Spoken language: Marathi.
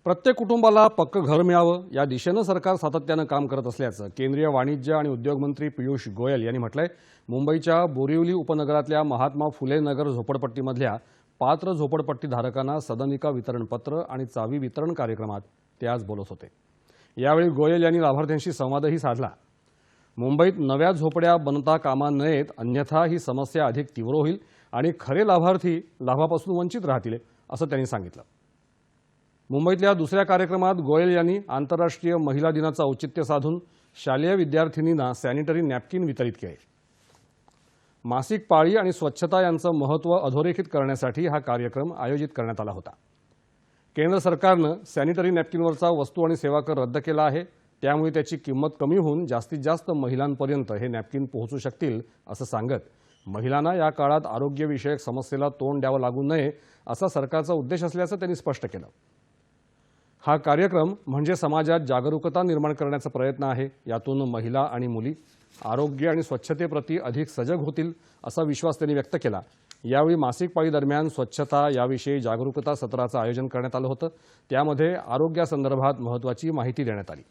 प्रत्येक कुटुंबाला पक्कं घर मिळावं या दिशेनं सरकार सातत्यानं काम करत असल्याचं केंद्रीय वाणिज्य आणि उद्योग मंत्री पियुष गोयल यांनी म्हटलंय। मुंबईच्या बोरिवली उपनगरातल्या महात्मा फुले नगर झोपडपट्टीमधल्या पात्र झोपडपट्टीधारकांना सदनिका वितरण पत्र आणि चावी वितरण कार्यक्रमात ते आज बोलत होते। यावेळी गोयल यांनी लाभार्थ्यांशी संवादही साधला। मुंबईत नव्या झोपड्या बनता कामा नयेत, अन्यथा ही समस्या अधिक तीव्र होईल आणि खरे लाभार्थी लाभापासून वंचित राहतील असं त्यांनी सांगितलं। मुंबईतल्या दुसऱ्या कार्यक्रमात गोयल यांनी आंतरराष्ट्रीय महिला दिनाचं औचित्य साधून शालेय विद्यार्थिनींना सॅनिटरी नॅपकिन वितरित केले। मासिक पाळी आणि स्वच्छता यांचं महत्त्व अधोरेखित करण्यासाठी हा कार्यक्रम आयोजित करण्यात आला होता। केंद्र सरकारनं सॅनिटरी नॅपकिनवरचा वस्तू आणि सेवा कर रद्द केला आहे, त्यामुळे त्याची किंमत कमी होऊन जास्तीत जास्त महिलांपर्यंत हे नॅपकिन पोहोचू शकतील असं सांगत महिलांना या काळात आरोग्यविषयक समस्येला तोंड द्यावं लागू नये असा सरकारचा उद्देश असल्याचं त्यांनी स्पष्ट केलं। हा कार्यक्रम म्हणजे समाजात जागरूकता निर्माण करण्याचा प्रयत्न आहे। यातून महिला आणि मुली आरोग्य आणि स्वच्छतेप्रती अधिक सजग होतील असा विश्वास त्यांनी व्यक्त केला। यावेळी मासिक पाळी दरम्यान स्वच्छता याविषयी जागरूकता सत्राचं आयोजन करण्यात आलं होतं। त्यामध्ये आरोग्यासंदर्भात महत्त्वाची माहिती देण्यात आली।